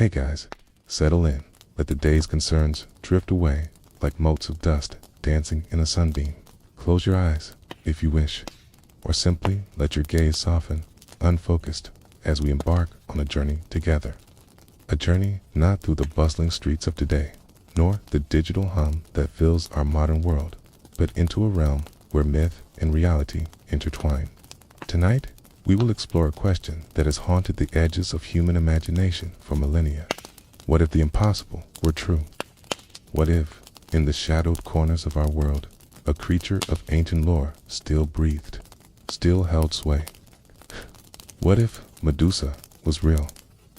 Hey guys, settle in. Let the day's concerns drift away like motes of dust dancing in a sunbeam. Close your eyes, if you wish, or simply let your gaze soften, unfocused, as we embark on a journey together. A journey not through the bustling streets of today, nor the digital hum that fills our modern world, but into a realm where myth and reality intertwine. Tonight, we will explore a question that has haunted the edges of human imagination for millennia. What if the impossible were true? What if, in the shadowed corners of our world, a creature of ancient lore still breathed, still held sway? What if Medusa was real?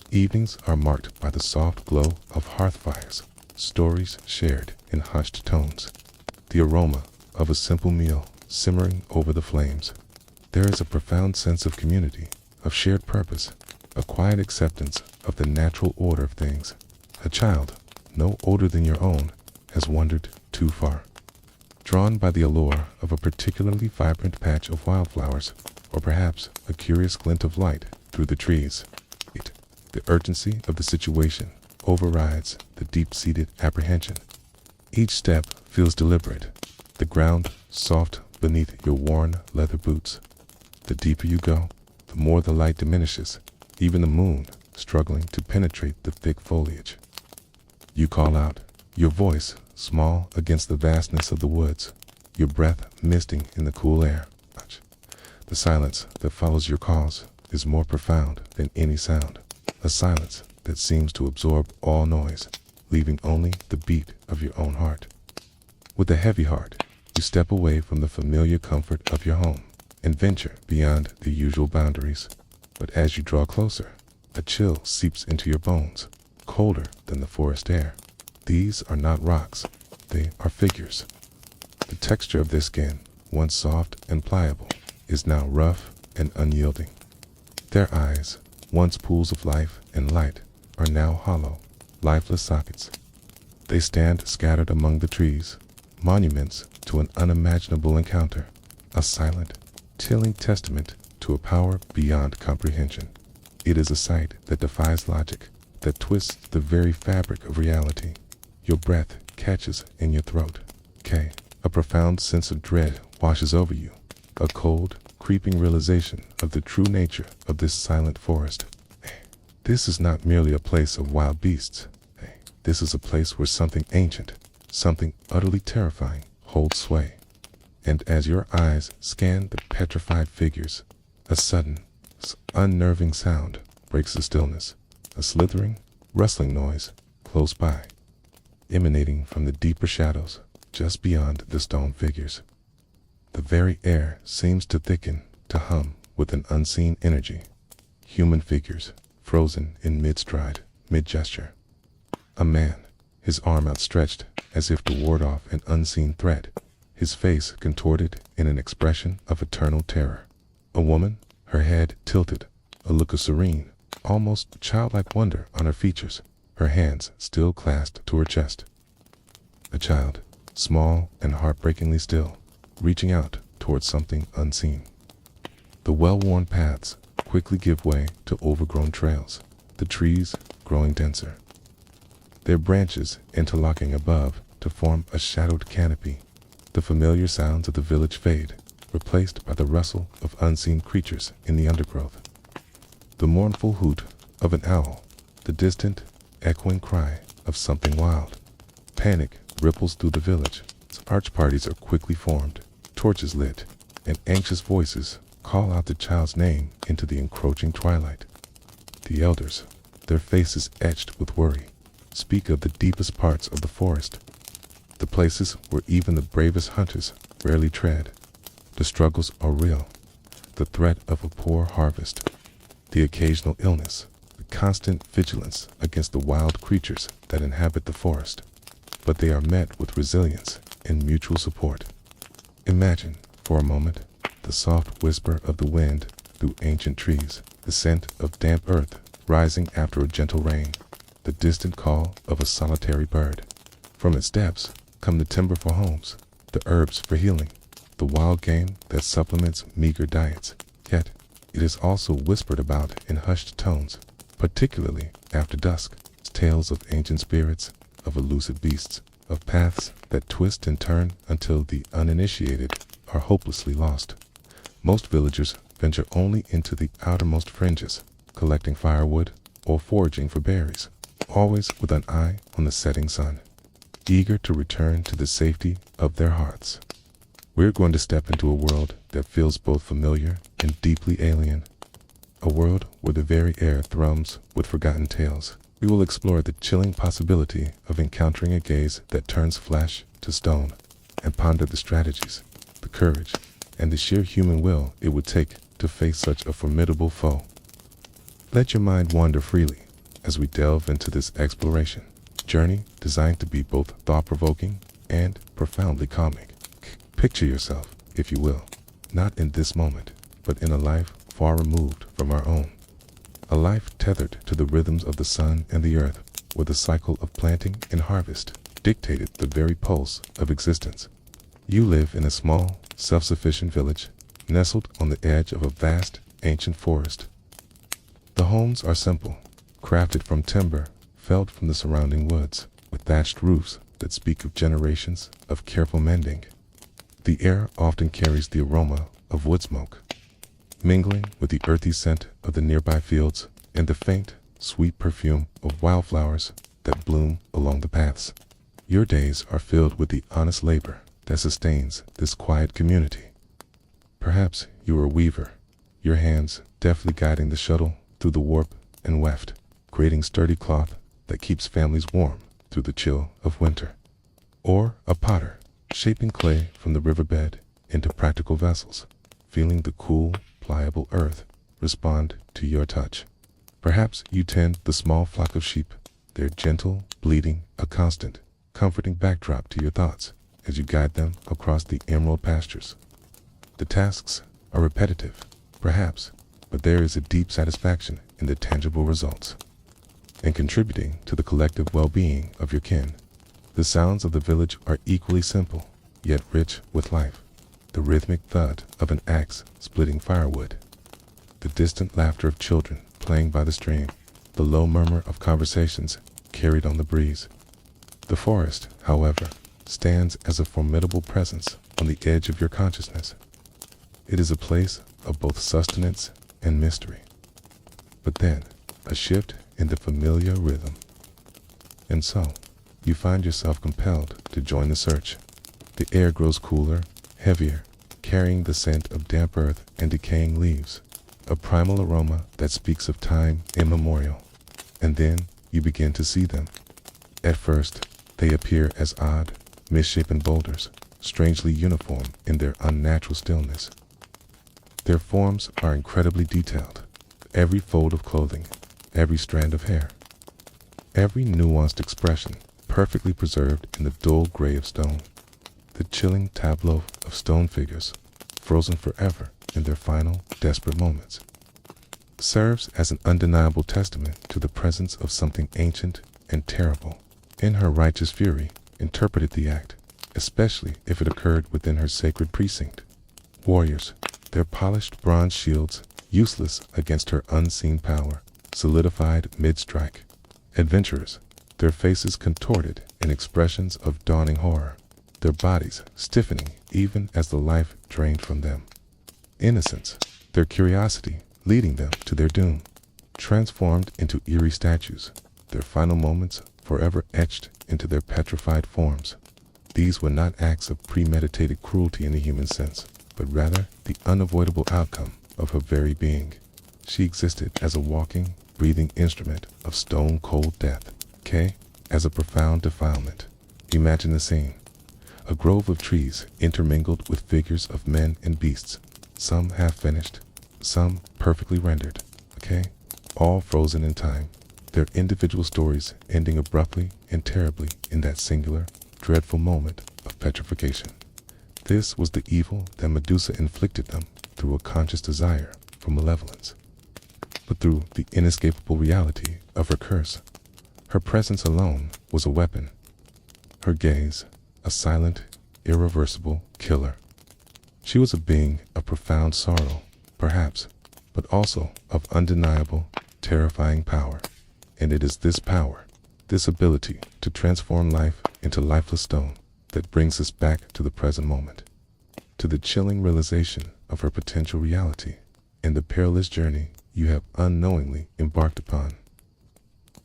Evenings are marked by the soft glow of hearth fires, stories shared in hushed tones, the aroma of a simple meal simmering over the flames. There is a profound sense of community, of shared purpose, a quiet acceptance of the natural order of things. A child, no older than your own, has wandered too far, drawn by the allure of a particularly vibrant patch of wildflowers, or perhaps a curious glint of light through the trees. The urgency of the situation overrides the deep-seated apprehension. Each step feels deliberate, the ground soft beneath your worn leather boots. The deeper you go, the more the light diminishes, even the moon struggling to penetrate the thick foliage. You call out, your voice small against the vastness of the woods, your breath misting in the cool air. The silence that follows your calls is more profound than any sound, a silence that seems to absorb all noise, leaving only the beat of your own heart. With a heavy heart, you step away from the familiar comfort of your home and venture beyond the usual boundaries. But as you draw closer, a chill seeps into your bones, colder than the forest air. These are not rocks, they are figures. The texture of their skin, once soft and pliable, is now rough and unyielding. Their eyes, once pools of life and light, are now hollow, lifeless sockets. They stand scattered among the trees, monuments to an unimaginable encounter, a silent, chilling testament to a power beyond comprehension. It is a sight that defies logic, that twists the very fabric of reality. Your breath catches in your throat. A profound sense of dread washes over you, a cold, creeping realization of the true nature of this silent forest. This is not merely a place of wild beasts. This is a place where something ancient, something utterly terrifying, holds sway. And as your eyes scan the petrified figures, a sudden, unnerving sound breaks the stillness, a slithering, rustling noise close by, emanating from the deeper shadows just beyond the stone figures. The very air seems to thicken, to hum with an unseen energy. Human figures, frozen in mid-stride, mid-gesture. A man, his arm outstretched as if to ward off an unseen threat, his face contorted in an expression of eternal terror. A woman, her head tilted, a look of serene, almost childlike wonder on her features, her hands still clasped to her chest. A child, small and heartbreakingly still, reaching out towards something unseen. The well-worn paths quickly give way to overgrown trails, the trees growing denser, their branches interlocking above to form a shadowed canopy. The familiar sounds of the village fade, replaced by the rustle of unseen creatures in the undergrowth. The mournful hoot of an owl, the distant, echoing cry of something wild. Panic ripples through the village. Arch parties are quickly formed, torches lit, and anxious voices call out the child's name into the encroaching twilight. The elders, their faces etched with worry, speak of the deepest parts of the forest, the places where even the bravest hunters rarely tread. The struggles are real, the threat of a poor harvest, the occasional illness, the constant vigilance against the wild creatures that inhabit the forest. But they are met with resilience and mutual support. Imagine, for a moment, the soft whisper of the wind through ancient trees, the scent of damp earth rising after a gentle rain, the distant call of a solitary bird. From its depths come the timber for homes, the herbs for healing, the wild game that supplements meager diets. Yet, it is also whispered about in hushed tones, particularly after dusk. tales of ancient spirits, of elusive beasts, of paths that twist and turn until the uninitiated are hopelessly lost. Most villagers venture only into the outermost fringes, collecting firewood or foraging for berries, always with an eye on the setting sun, eager to return to the safety of their hearths. We're going to step into a world that feels both familiar and deeply alien, a world where the very air thrums with forgotten tales. We will explore the chilling possibility of encountering a gaze that turns flesh to stone, and ponder the strategies, the courage, and the sheer human will it would take to face such a formidable foe. Let your mind wander freely as we delve into this exploration journey designed to be both thought-provoking and profoundly calming. Picture yourself, if you will, not in this moment, but in a life far removed from our own. A life tethered to the rhythms of the sun and the earth, where the cycle of planting and harvest dictated the very pulse of existence. You live in a small, self-sufficient village, nestled on the edge of a vast, ancient forest. The homes are simple, crafted from timber felled from the surrounding woods, with thatched roofs that speak of generations of careful mending. The air often carries the aroma of wood smoke, mingling with the earthy scent of the nearby fields and the faint, sweet perfume of wildflowers that bloom along the paths. Your days are filled with the honest labor that sustains this quiet community. Perhaps you are a weaver, your hands deftly guiding the shuttle through the warp and weft, creating sturdy cloth that keeps families warm through the chill of winter. Or a potter, shaping clay from the riverbed into practical vessels, feeling the cool, pliable earth respond to your touch. Perhaps you tend the small flock of sheep, their gentle bleating a constant, comforting backdrop to your thoughts as you guide them across the emerald pastures. The tasks are repetitive, perhaps, but there is a deep satisfaction in the tangible results. And contributing to the collective well-being of your kin, the sounds of the village are equally simple, yet rich with life. The rhythmic thud of an axe splitting firewood, the distant laughter of children playing by the stream, the low murmur of conversations carried on the breeze. The forest, however, stands as a formidable presence on the edge of your consciousness. It is a place of both sustenance and mystery. But then, a shift in the familiar rhythm. And so, you find yourself compelled to join the search. The air grows cooler, heavier, carrying the scent of damp earth and decaying leaves, a primal aroma that speaks of time immemorial. And then you begin to see them. At first, they appear as odd, misshapen boulders, strangely uniform in their unnatural stillness. Their forms are incredibly detailed, every fold of clothing, every strand of hair, every nuanced expression perfectly preserved in the dull gray of stone. The chilling tableau of stone figures, frozen forever in their final, desperate moments, serves as an undeniable testament to the presence of something ancient and terrible. In her righteous fury, interpreted the act, especially if it occurred within her sacred precinct. Warriors, their polished bronze shields, useless against her unseen power, solidified mid-strike. Adventurers, their faces contorted in expressions of dawning horror, their bodies stiffening even as the life drained from them. Innocents, their curiosity leading them to their doom, transformed into eerie statues, their final moments forever etched into their petrified forms. These were not acts of premeditated cruelty in the human sense, but rather the unavoidable outcome of her very being. She existed as a walking, breathing instrument of stone-cold death, as a profound defilement. Imagine the scene. A grove of trees intermingled with figures of men and beasts, some half-finished, some perfectly rendered, all frozen in time, their individual stories ending abruptly and terribly in that singular, dreadful moment of petrification. This was the evil that Medusa inflicted them through a conscious desire for malevolence, but through the inescapable reality of her curse. Her presence alone was a weapon, her gaze a silent, irreversible killer. She was a being of profound sorrow, perhaps, but also of undeniable, terrifying power. And it is this power, This ability to transform life into lifeless stone that brings us back to the present moment, to the chilling realization of her potential reality and the perilous journey you have unknowingly embarked upon.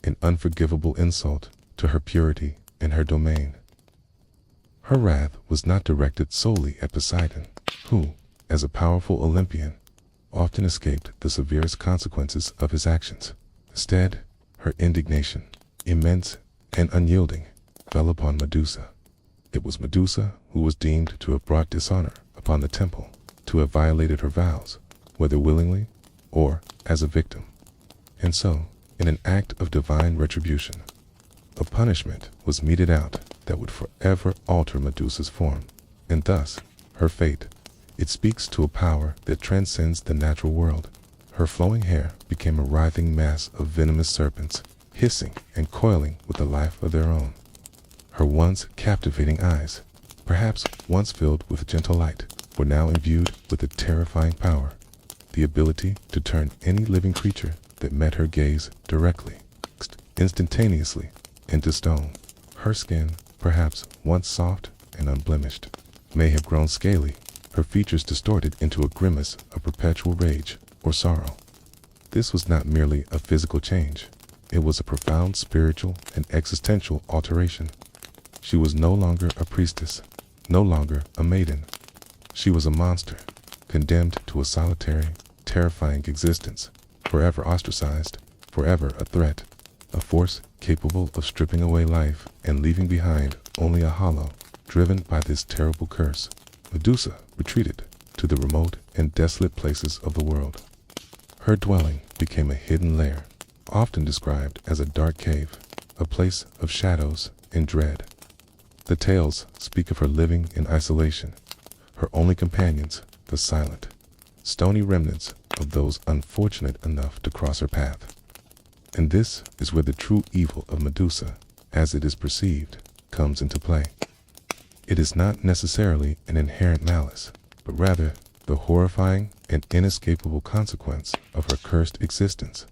An unforgivable insult to her purity and her domain. Her wrath was not directed solely at Poseidon, who, as a powerful Olympian, often escaped the severest consequences of his actions. Instead, her indignation, immense and unyielding, fell upon Medusa. It was Medusa who was deemed to have brought dishonor upon the temple, to have violated her vows, whether willingly or as a victim. And so, in an act of divine retribution, a punishment was meted out that would forever alter Medusa's form, and thus her fate. It speaks to a power that transcends the natural world. Her flowing hair became a writhing mass of venomous serpents, hissing and coiling with a life of their own. Her once captivating eyes, perhaps once filled with gentle light, were now imbued with a terrifying power, the ability to turn any living creature that met her gaze directly, instantaneously, into stone. Her skin, perhaps once soft and unblemished, may have grown scaly, her features distorted into a grimace of perpetual rage or sorrow. This was not merely a physical change, it was a profound spiritual and existential alteration. She was no longer a priestess, no longer a maiden. She was a monster, condemned to a solitary, terrifying existence, forever ostracized, forever a threat, a force capable of stripping away life and leaving behind only a hollow, driven by this terrible curse. Medusa retreated to the remote and desolate places of the world. Her dwelling became a hidden lair, often described as a dark cave, a place of shadows and dread. The tales speak of her living in isolation, her only companions the silent, stony remnants of those unfortunate enough to cross her path. And this is where the true evil of Medusa, as it is perceived, comes into play. It is not necessarily an inherent malice, but rather the horrifying and inescapable consequence of her cursed existence.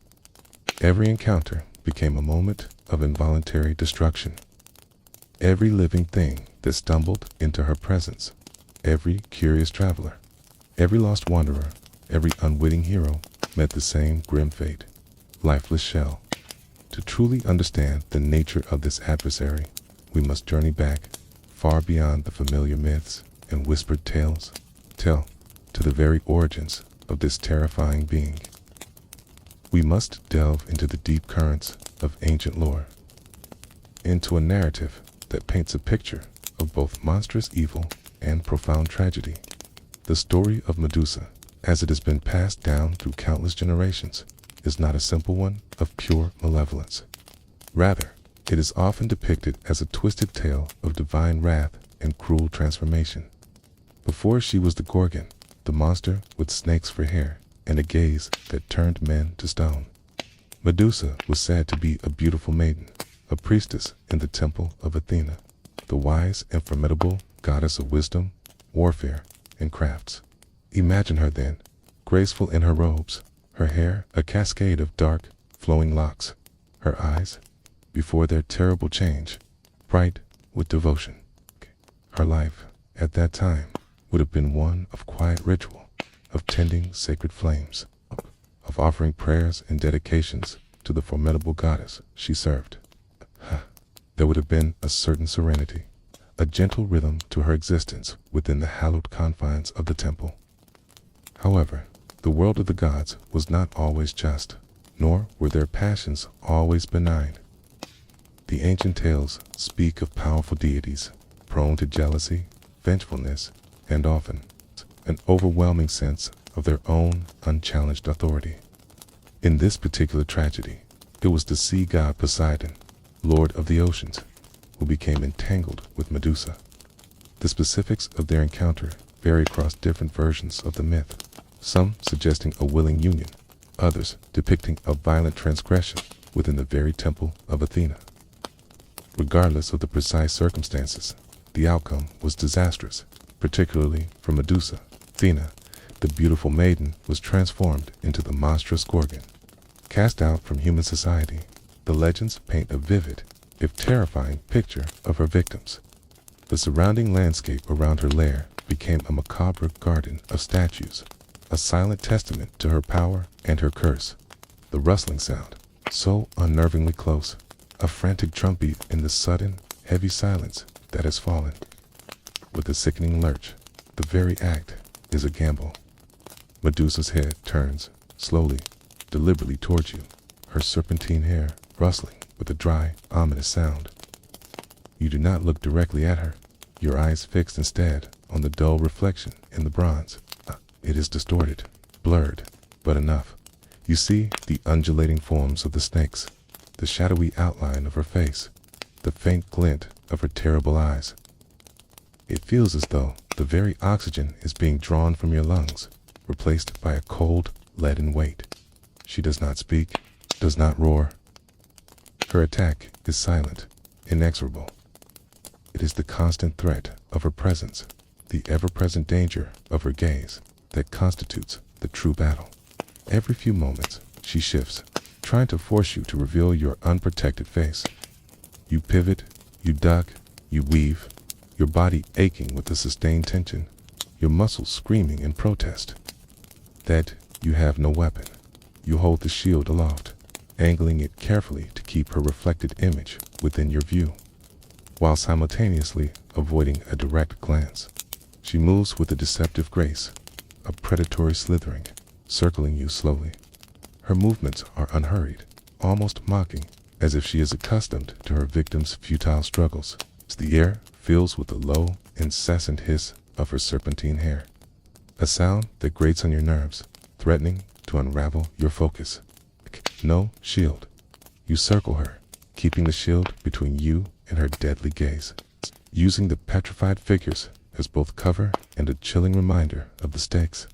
Every encounter became a moment of involuntary destruction. Every living thing that stumbled into her presence, every curious traveler, every lost wanderer, every unwitting hero met the same grim fate, lifeless shell. To truly understand the nature of this adversary, we must journey back far beyond the familiar myths and whispered tales, to the very origins of this terrifying being. We must delve into the deep currents of ancient lore, into a narrative that paints a picture of both monstrous evil and profound tragedy. The story of Medusa, as it has been passed down through countless generations, is not a simple one of pure malevolence. Rather, it is often depicted as a twisted tale of divine wrath and cruel transformation. Before she was the Gorgon, the monster with snakes for hair and a gaze that turned men to stone, Medusa was said to be a beautiful maiden, a priestess in the temple of Athena, the wise and formidable goddess of wisdom, warfare, and crafts. Imagine her then, graceful in her robes, her hair a cascade of dark, flowing locks, her eyes, before their terrible change, bright with devotion. Her life, at that time, would have been one of quiet ritual, of tending sacred flames, of offering prayers and dedications to the formidable goddess she served. There would have been a certain serenity, a gentle rhythm to her existence within the hallowed confines of the temple. However, the world of the gods was not always just, nor were their passions always benign. The ancient tales speak of powerful deities, prone to jealousy, vengefulness, and often an overwhelming sense of their own unchallenged authority. In this particular tragedy, it was the sea god Poseidon, lord of the oceans, who became entangled with Medusa. The specifics of their encounter vary across different versions of the myth, some suggesting a willing union, others depicting a violent transgression within the very temple of Athena. Regardless of the precise circumstances, the outcome was disastrous, particularly for Medusa. Athena, the beautiful maiden, was transformed into the monstrous Gorgon. Cast out from human society, the legends paint a vivid, if terrifying picture of her victims. The surrounding landscape around her lair became a macabre garden of statues, a silent testament to her power and her curse. The rustling sound, so unnervingly close, a frantic drumbeat in the sudden, heavy silence that has fallen. With a sickening lurch, the very act is a gamble. Medusa's head turns, slowly, deliberately towards you, her serpentine hair rustling with a dry, ominous sound. You do not look directly at her, your eyes fixed instead on the dull reflection in the bronze. It is distorted, blurred, but enough. You see the undulating forms of the snakes, the shadowy outline of her face, the faint glint of her terrible eyes. It feels as though the very oxygen is being drawn from your lungs, replaced by a cold, leaden weight. She does not speak, does not roar. Her attack is silent, inexorable. It is the constant threat of her presence, the ever-present danger of her gaze, that constitutes the true battle. Every few moments, she shifts, trying to force you to reveal your unprotected face. You pivot, you duck, you weave, your body aching with the sustained tension, your muscles screaming in protest. That you have no weapon. You hold the shield aloft, angling it carefully to keep her reflected image within your view, while simultaneously avoiding a direct glance. She moves with a deceptive grace, a predatory slithering, circling you slowly. Her movements are unhurried, almost mocking, as if she is accustomed to her victim's futile struggles. The air fills with the low, incessant hiss of her serpentine hair, a sound that grates on your nerves, threatening to unravel your focus. No shield. You circle her, keeping the shield between you and her deadly gaze, using the petrified figures as both cover and a chilling reminder of the stakes.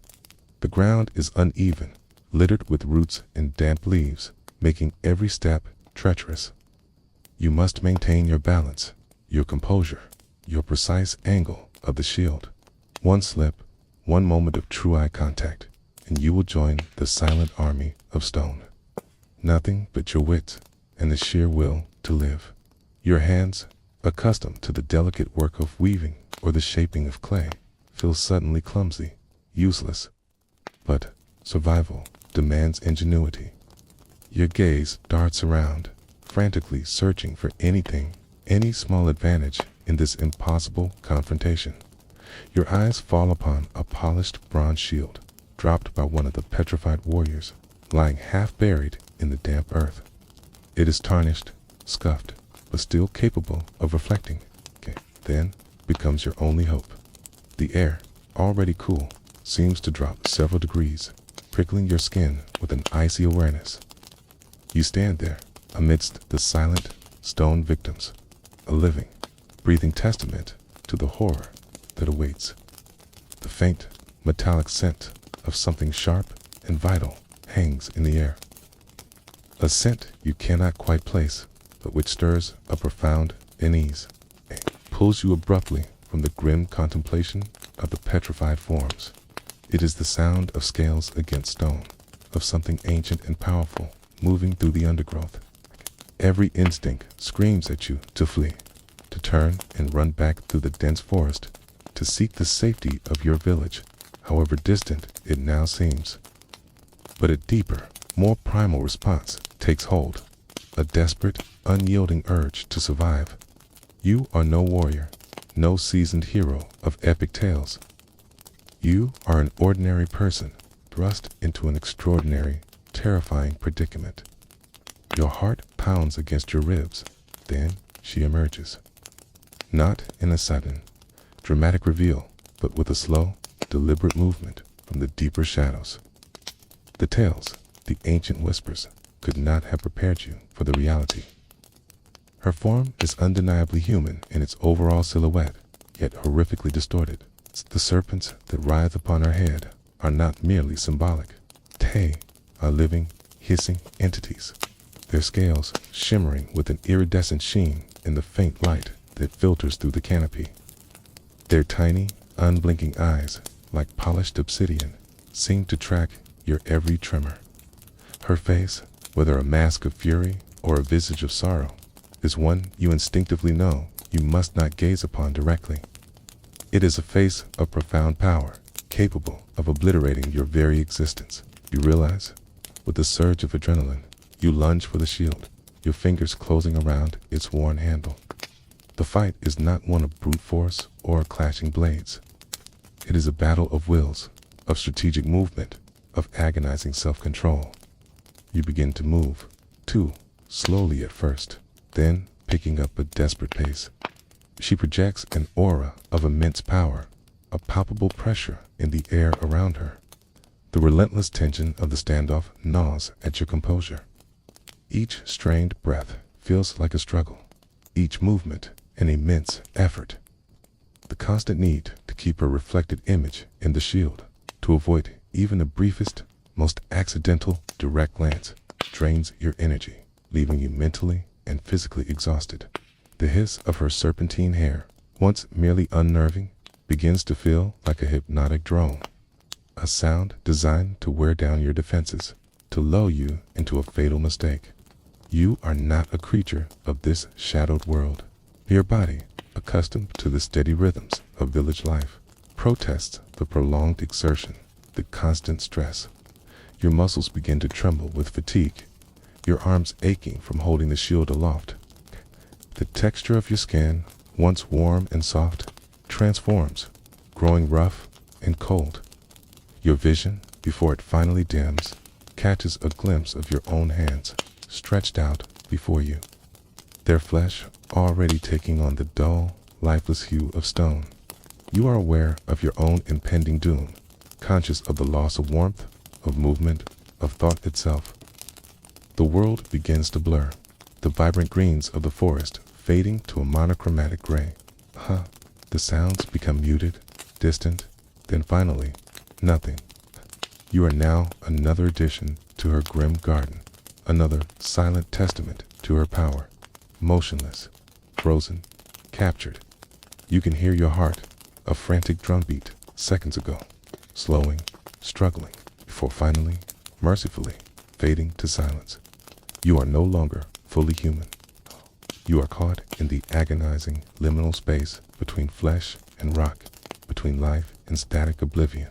The ground is uneven, littered with roots and damp leaves, making every step treacherous. You must maintain your balance, your composure, your precise angle of the shield. One slip, one moment of true eye contact, and you will join the silent army of stone. Nothing but your wits and the sheer will to live. Your hands, accustomed to the delicate work of weaving or the shaping of clay, feel suddenly clumsy, useless. But survival demands ingenuity. Your gaze darts around, frantically searching for anything, any small advantage in this impossible confrontation. Your eyes fall upon a polished bronze shield, dropped by one of the petrified warriors, lying half buried in the damp earth. It is tarnished, scuffed, but still capable of reflecting. Then becomes your only hope. The air, already cool, seems to drop several degrees, prickling your skin with an icy awareness. You stand there, amidst the silent, stone victims, a living, breathing testament to the horror that awaits. The faint, metallic scent of something sharp and vital hangs in the air. A scent you cannot quite place, but which stirs a profound unease, and pulls you abruptly from the grim contemplation of the petrified forms. It is the sound of scales against stone, of something ancient and powerful moving through the undergrowth. Every instinct screams at you to flee, to turn and run back through the dense forest, to seek the safety of your village, however distant it now seems. But a deeper, more primal response takes hold, a desperate, unyielding urge to survive. You are no warrior, no seasoned hero of epic tales. You are an ordinary person, thrust into an extraordinary, terrifying predicament. Your heart pounds against your ribs. Then she emerges. Not in a sudden, dramatic reveal, but with a slow, deliberate movement from the deeper shadows. The tales, the ancient whispers, could not have prepared you for the reality. Her form is undeniably human in its overall silhouette, yet horrifically distorted. The serpents that writhe upon her head are not merely symbolic. They are living, hissing entities, their scales shimmering with an iridescent sheen in the faint light that filters through the canopy. Their tiny, unblinking eyes, like polished obsidian, seem to track your every tremor. Her face, whether a mask of fury or a visage of sorrow, is one you instinctively know you must not gaze upon directly. It is a face of profound power, capable of obliterating your very existence. You realize, with a surge of adrenaline, you lunge for the shield, your fingers closing around its worn handle. The fight is not one of brute force or clashing blades. It is a battle of wills, of strategic movement, of agonizing self-control. You begin to move, too, slowly at first, then picking up a desperate pace. She projects an aura of immense power, a palpable pressure in the air around her. The relentless tension of the standoff gnaws at your composure. Each strained breath feels like a struggle, each movement an immense effort. The constant need to keep her reflected image in the shield, to avoid even the briefest, most accidental direct glance, drains your energy, leaving you mentally and physically exhausted. The hiss of her serpentine hair, once merely unnerving, begins to feel like a hypnotic drone, a sound designed to wear down your defenses, to lull you into a fatal mistake. You are not a creature of this shadowed world. Your body, accustomed to the steady rhythms of village life, protests the prolonged exertion, the constant stress. Your muscles begin to tremble with fatigue, your arms aching from holding the shield aloft. The texture of your skin, once warm and soft, transforms, growing rough and cold. Your vision, before it finally dims, catches a glimpse of your own hands, stretched out before you, their flesh already taking on the dull, lifeless hue of stone. You are aware of your own impending doom, conscious of the loss of warmth, of movement, of thought itself. The world begins to blur, the vibrant greens of the forest fading to a monochromatic gray. The sounds become muted, distant, then finally, nothing. You are now another addition to her grim garden, another silent testament to her power. Motionless, frozen, captured. You can hear your heart, a frantic drumbeat seconds ago, slowing, struggling, before finally, mercifully, fading to silence. You are no longer fully human. You are caught in the agonizing liminal space between flesh and rock, between life and static oblivion.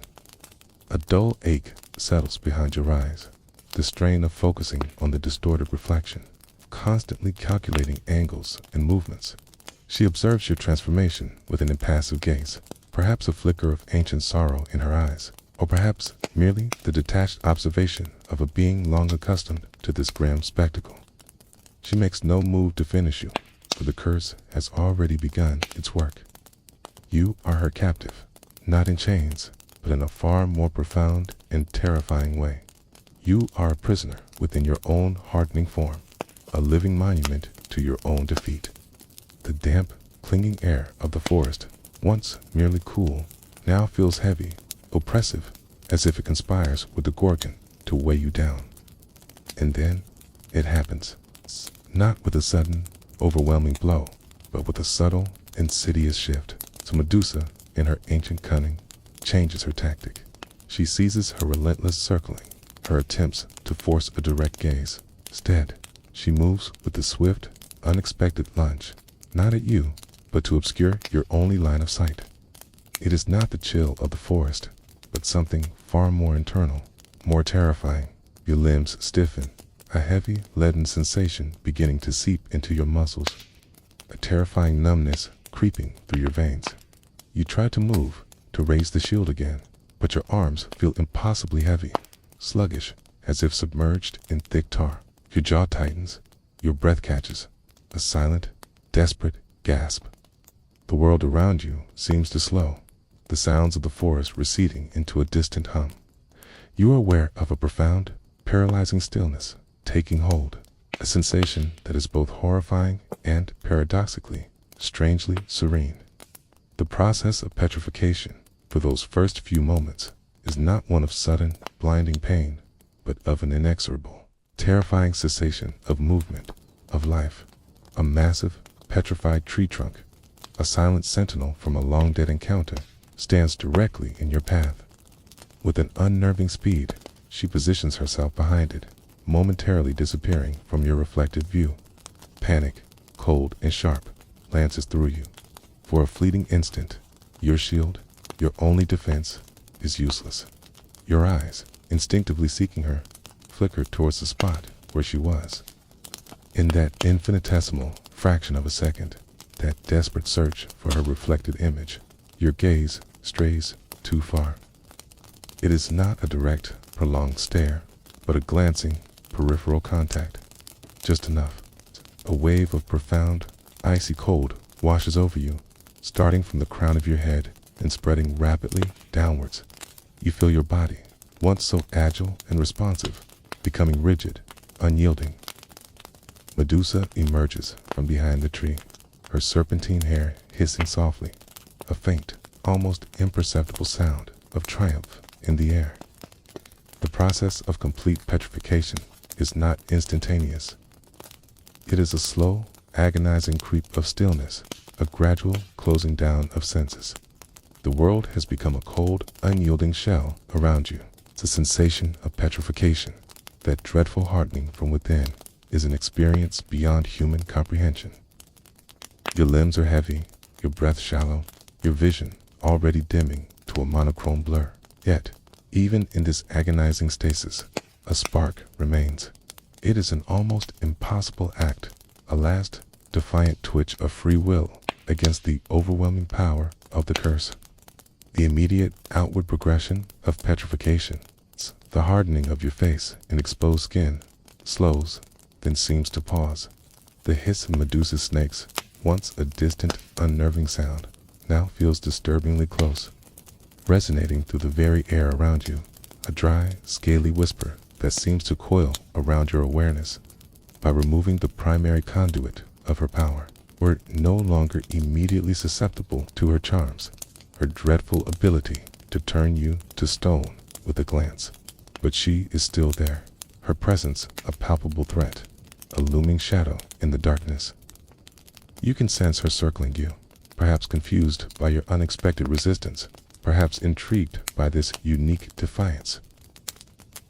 A dull ache settles behind your eyes, the strain of focusing on the distorted reflection, constantly calculating angles and movements. She observes your transformation with an impassive gaze, perhaps a flicker of ancient sorrow in her eyes, or perhaps merely the detached observation of a being long accustomed to this grim spectacle. She makes no move to finish you, for the curse has already begun its work. You are her captive, not in chains, but in a far more profound and terrifying way. You are a prisoner within your own hardening form, a living monument to your own defeat. The damp, clinging air of the forest, once merely cool, now feels heavy, oppressive, as if it conspires with the Gorgon to weigh you down. And then it happens, not with a sudden, overwhelming blow, but with a subtle, insidious shift. So Medusa, in her ancient cunning, changes her tactic. She seizes her relentless circling, her attempts to force a direct gaze. Instead, she moves with a swift, unexpected lunge, not at you, but to obscure your only line of sight. It is not the chill of the forest, but something far more internal, more terrifying. Your limbs stiffen, a heavy, leaden sensation beginning to seep into your muscles, a terrifying numbness creeping through your veins. You try to move, to raise the shield again, but your arms feel impossibly heavy, sluggish, as if submerged in thick tar. Your jaw tightens, your breath catches, a silent, desperate gasp. The world around you seems to slow, the sounds of the forest receding into a distant hum. You are aware of a profound, paralyzing stillness taking hold, a sensation that is both horrifying and, paradoxically, strangely serene. The process of petrification, for those first few moments, is not one of sudden, blinding pain, but of an inexorable, terrifying cessation of movement, of life. A massive, petrified tree trunk, a silent sentinel from a long-dead encounter, stands directly in your path. With an unnerving speed, she positions herself behind it, momentarily disappearing from your reflected view. Panic, cold and sharp, lances through you. For a fleeting instant, your shield, your only defense, is useless. Your eyes, instinctively seeking her, flicker towards the spot where she was. In that infinitesimal fraction of a second, that desperate search for her reflected image, your gaze strays too far. It is not a direct, prolonged stare, but a glancing, peripheral contact. Just enough. A wave of profound, icy cold washes over you, starting from the crown of your head and spreading rapidly downwards. You feel your body, once so agile and responsive, becoming rigid, unyielding. Medusa emerges from behind the tree, her serpentine hair hissing softly, a faint, almost imperceptible sound of triumph in the air. The process of complete petrification is not instantaneous. It is a slow, agonizing creep of stillness, a gradual closing down of senses. The world has become a cold, unyielding shell around you. It's a sensation of petrification. That dreadful hardening from within is an experience beyond human comprehension. Your limbs are heavy, your breath shallow, your vision already dimming to a monochrome blur. Yet, even in this agonizing stasis, a spark remains. It is an almost impossible act, a last defiant twitch of free will against the overwhelming power of the curse. The immediate outward progression of petrification, the hardening of your face and exposed skin, slows, then seems to pause. The hiss of Medusa's snakes, once a distant, unnerving sound, now feels disturbingly close, resonating through the very air around you, a dry, scaly whisper that seems to coil around your awareness. By removing the primary conduit of her power, we're no longer immediately susceptible to her charms, her dreadful ability to turn you to stone with a glance. But she is still there, her presence a palpable threat, a looming shadow in the darkness. You can sense her circling you, perhaps confused by your unexpected resistance, perhaps intrigued by this unique defiance.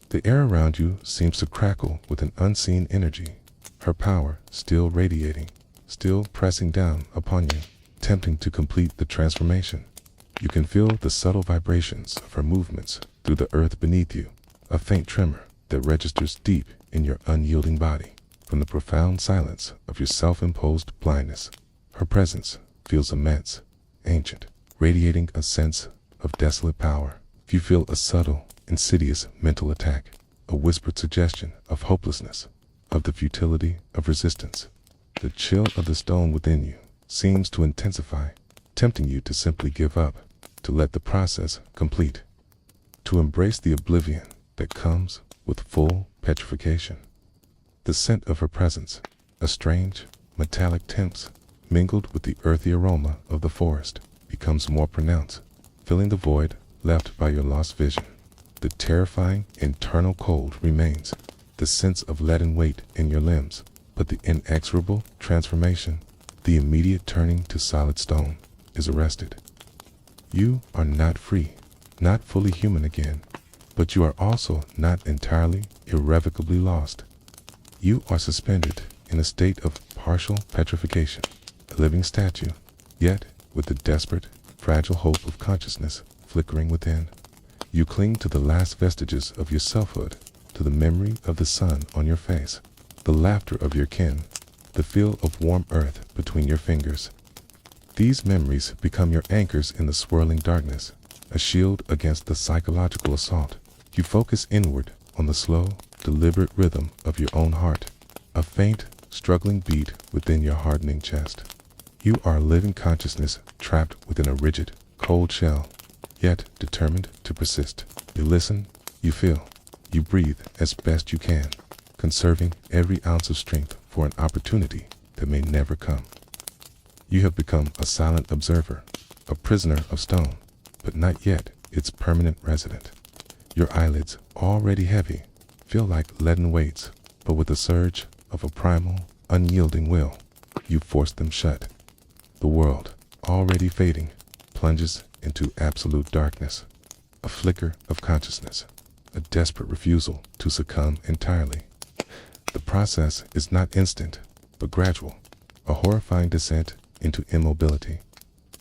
The air around you seems to crackle with an unseen energy, her power still radiating, still pressing down upon you, tempting to complete the transformation. You can feel the subtle vibrations of her movements through the earth beneath you, a faint tremor that registers deep in your unyielding body. From the profound silence of your self-imposed blindness, her presence feels immense, ancient, radiating a sense of desolate power. You feel a subtle, insidious mental attack, a whispered suggestion of hopelessness, of the futility of resistance. The chill of the stone within you seems to intensify, tempting you to simply give up, to let the process complete, to embrace the oblivion that comes with full petrification. The scent of her presence, a strange, metallic tint mingled with the earthy aroma of the forest, becomes more pronounced, filling the void left by your lost vision. The terrifying internal cold remains, the sense of leaden weight in your limbs, but the inexorable transformation, the immediate turning to solid stone, is arrested. You are not free, not fully human again, but you are also not entirely, irrevocably lost. You are suspended in a state of partial petrification, a living statue, yet with the desperate, fragile hope of consciousness flickering within. You cling to the last vestiges of your selfhood, to the memory of the sun on your face, the laughter of your kin, the feel of warm earth between your fingers. These memories become your anchors in the swirling darkness, a shield against the psychological assault. You focus inward on the slow, deliberate rhythm of your own heart, a faint, struggling beat within your hardening chest. You are a living consciousness trapped within a rigid, cold shell, yet determined to persist. You listen, you feel, you breathe as best you can, conserving every ounce of strength for an opportunity that may never come. You have become a silent observer, a prisoner of stone, but not yet its permanent resident. Your eyelids, already heavy, feel like leaden weights, but with a surge of a primal, unyielding will, you force them shut. The world, already fading, plunges into absolute darkness, a flicker of consciousness, a desperate refusal to succumb entirely. The process is not instant, but gradual. a horrifying descent into immobility.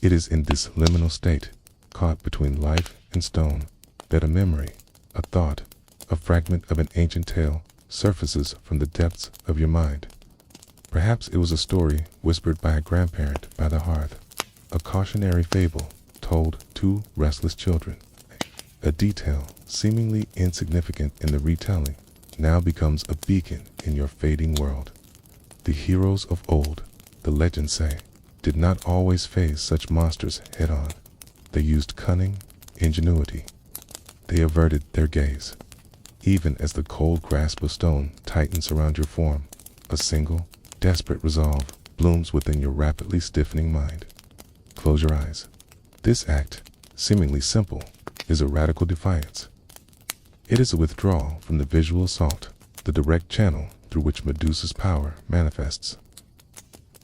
It is in this liminal state, caught between life and stone, that a memory, a thought, a fragment of an ancient tale surfaces from the depths of your mind. Perhaps it was a story whispered by a grandparent by the hearth, a cautionary fable told to restless children. A detail seemingly insignificant in the retelling now becomes a beacon in your fading world. The heroes of old, the legends say, did not always face such monsters head-on. They used cunning, ingenuity. They averted their gaze. Even as the cold grasp of stone tightens around your form, a single, desperate resolve blooms within your rapidly stiffening mind. Close your eyes. This act, seemingly simple, is a radical defiance. It is a withdrawal from the visual assault, the direct channel through which Medusa's power manifests.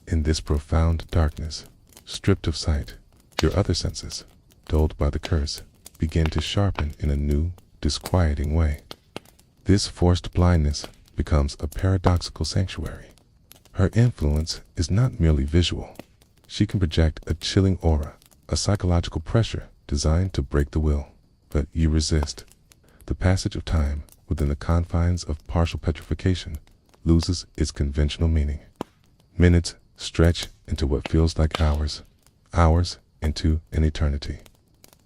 In this profound darkness, stripped of sight, your other senses, dulled by the curse, begin to sharpen in a new, disquieting way. This forced blindness becomes a paradoxical sanctuary. Her influence is not merely visual. She can project a chilling aura, a psychological pressure designed to break the will. But you resist. The passage of time within the confines of partial petrification loses its conventional meaning. Minutes stretch into what feels like hours, hours into an eternity.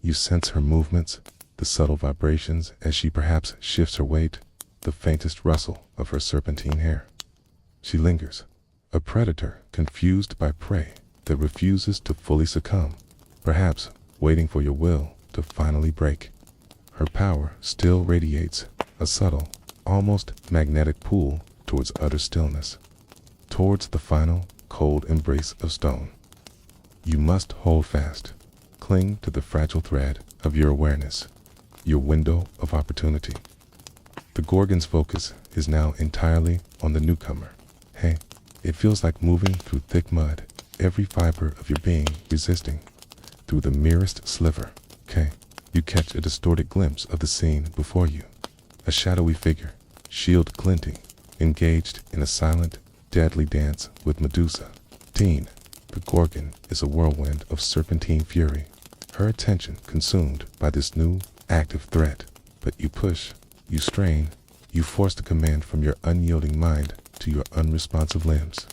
You sense her movements, the subtle vibrations as she perhaps shifts her weight, the faintest rustle of her serpentine hair. She lingers, a predator confused by prey that refuses to fully succumb, perhaps waiting for your will to finally break. Her power still radiates, a subtle, almost magnetic pull towards utter stillness, towards the final, cold embrace of stone. You must hold fast, cling to the fragile thread of your awareness, your window of opportunity. The Gorgon's focus is now entirely on the newcomer. Hey, it feels like moving through thick mud, every fiber of your being resisting. Through the merest sliver, you catch a distorted glimpse of the scene before you. A shadowy figure, shield glinting, engaged in a silent, deadly dance with Medusa. The Gorgon is a whirlwind of serpentine fury, her attention consumed by this new, active threat. But you push, you strain, you force the command from your unyielding mind to your unresponsive limbs.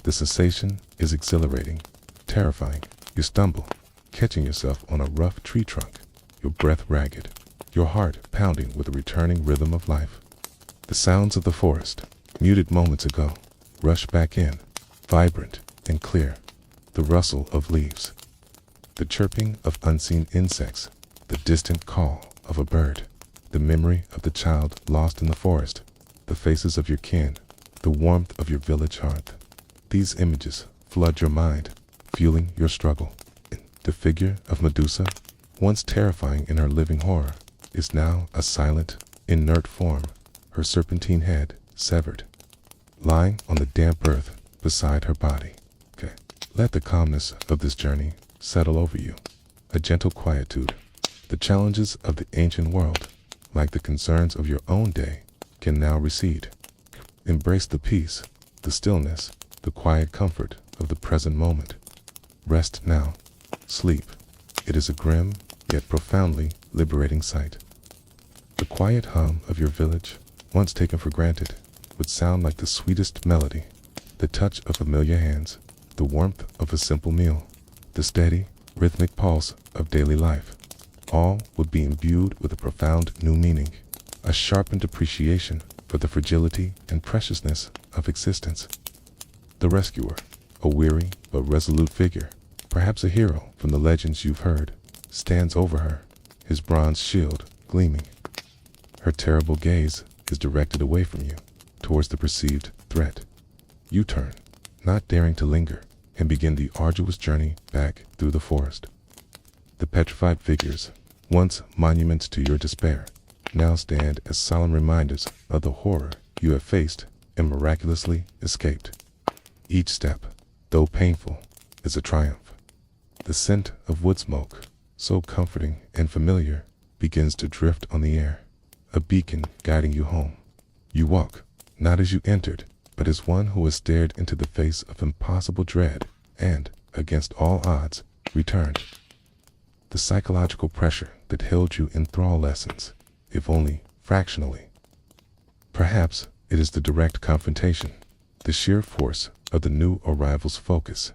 The sensation is exhilarating, terrifying. You stumble, catching yourself on a rough tree trunk, your breath ragged, your heart pounding with a returning rhythm of life. The sounds of the forest, muted moments ago, rush back in, vibrant and clear. The rustle of leaves, the chirping of unseen insects, the distant call of a bird, the memory of the child lost in the forest, the faces of your kin, the warmth of your village hearth. These images flood your mind, fueling your struggle. The figure of Medusa, once terrifying in her living horror, is now a silent, inert form, her serpentine head severed, lying on the damp earth beside her body. Let the calmness of this journey settle over you, a gentle quietude. The challenges of the ancient world, like the concerns of your own day, can now recede. Embrace the peace, the stillness, the quiet comfort of the present moment. Rest now. Sleep. It is a grim, yet profoundly liberating sight. The quiet hum of your village, once taken for granted, would sound like the sweetest melody, the touch of familiar hands, the warmth of a simple meal, the steady, rhythmic pulse of daily life. All would be imbued with a profound new meaning, a sharpened appreciation for the fragility and preciousness of existence. The rescuer, a weary but resolute figure, perhaps a hero from the legends you've heard, stands over her, his bronze shield gleaming. Her terrible gaze is directed away from you, towards the perceived threat. You turn, not daring to linger, and begin the arduous journey back through the forest. The petrified figures, once monuments to your despair, now stand as solemn reminders of the horror you have faced and miraculously escaped. Each step, though painful, is a triumph. The scent of wood smoke, so comforting and familiar, begins to drift on the air, a beacon guiding you home. You walk, not as you entered, but as one who has stared into the face of impossible dread and, against all odds, returned. The psychological pressure that held you in thrall lessens, if only fractionally. Perhaps it is the direct confrontation, the sheer force of the new arrival's focus.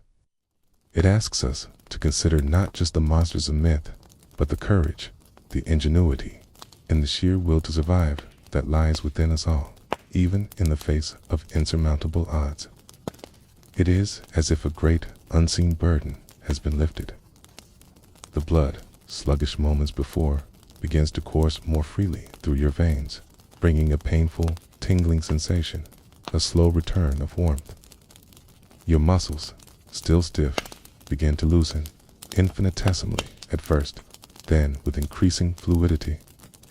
It asks us to consider not just the monsters of myth, but the courage, the ingenuity, and the sheer will to survive that lies within us all, even in the face of insurmountable odds. It is as if a great, unseen burden has been lifted. The blood, sluggish moments before, begins to course more freely through your veins, bringing a painful, tingling sensation, a slow return of warmth. Your muscles, still stiff, begin to loosen, infinitesimally at first, then with increasing fluidity,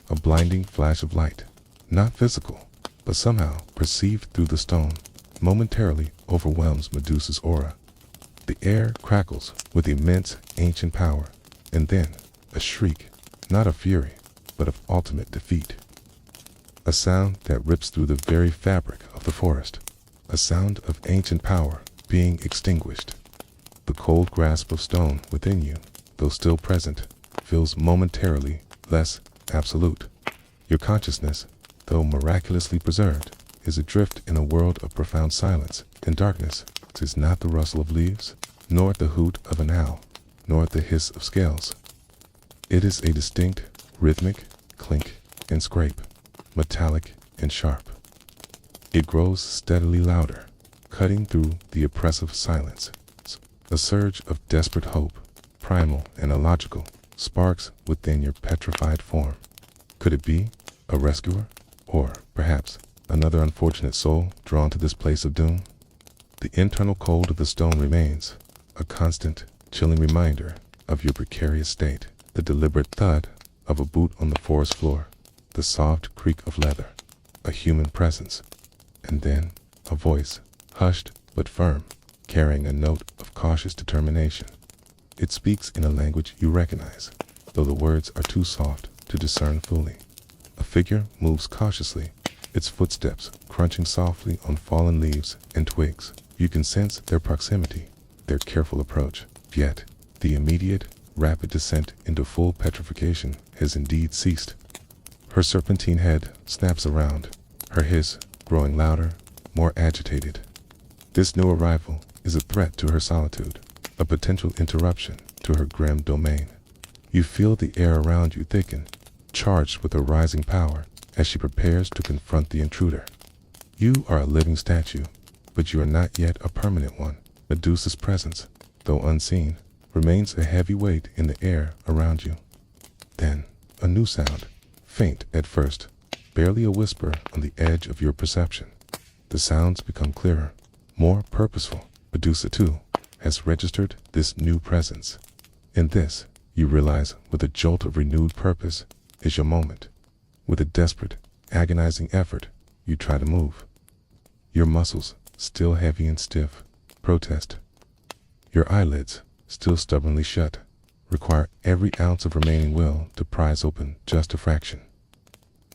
a blinding flash of light, not physical, but somehow perceived through the stone, momentarily overwhelms Medusa's aura. The air crackles with immense ancient power, and then a shriek, not of fury, but of ultimate defeat. A sound that rips through the very fabric of the forest, a sound of ancient power being extinguished. The cold grasp of stone within you, though still present, feels momentarily less absolute. Your consciousness, though miraculously preserved, is adrift in a world of profound silence and darkness. 'Tis not the rustle of leaves, nor the hoot of an owl, nor the hiss of scales. It is a distinct, rhythmic clink and scrape, metallic and sharp. It grows steadily louder, cutting through the oppressive silence. A surge of desperate hope, primal and illogical, sparks within your petrified form. Could it be a rescuer? Or, perhaps, another unfortunate soul drawn to this place of doom? The internal cold of the stone remains, a constant, chilling reminder of your precarious state. The deliberate thud of a boot on the forest floor, the soft creak of leather, a human presence, and then a voice, hushed but firm, carrying a note of cautious determination. It speaks in a language you recognize, though the words are too soft to discern fully. A figure moves cautiously, its footsteps crunching softly on fallen leaves and twigs. You can sense their proximity, their careful approach, yet the immediate, rapid descent into full petrification has indeed ceased. Her serpentine head snaps around, her hiss growing louder, more agitated. This new arrival is a threat to her solitude, a potential interruption to her grim domain. You feel the air around you thicken, charged with a rising power as she prepares to confront the intruder. You are a living statue, but you are not yet a permanent one. Medusa's presence, though unseen, remains a heavy weight in the air around you. Then, a new sound, faint at first, barely a whisper on the edge of your perception. The sounds become clearer, more purposeful. Medusa, too, has registered this new presence. In this, you realize, with a jolt of renewed purpose, is your moment. With a desperate, agonizing effort, you try to move. Your muscles, still heavy and stiff, protest. Your eyelids, still stubbornly shut, require every ounce of remaining will to prise open just a fraction.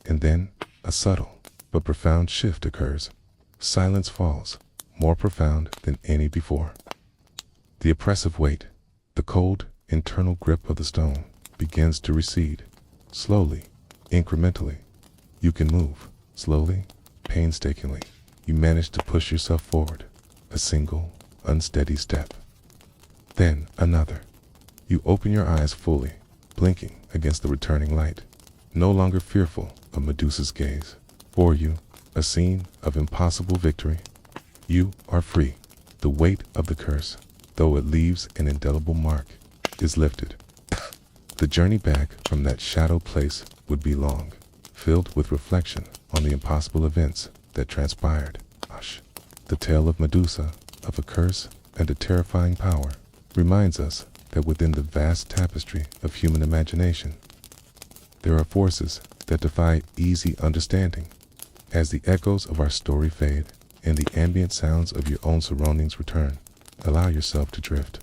And then, a subtle but profound shift occurs. Silence falls, more profound than any before. The oppressive weight, the cold, internal grip of the stone, begins to recede. Slowly, incrementally, you can move. Slowly, painstakingly, you manage to push yourself forward, a single, unsteady step. Then another. You open your eyes fully, blinking against the returning light, no longer fearful of Medusa's gaze. For you, a scene of impossible victory. You are free. The weight of the curse, though it leaves an indelible mark, is lifted. The journey back from that shadowed place would be long, filled with reflection on the impossible events that transpired. Hush. The tale of Medusa, of a curse and a terrifying power, reminds us that within the vast tapestry of human imagination, there are forces that defy easy understanding. As the echoes of our story fade and the ambient sounds of your own surroundings return, allow yourself to drift.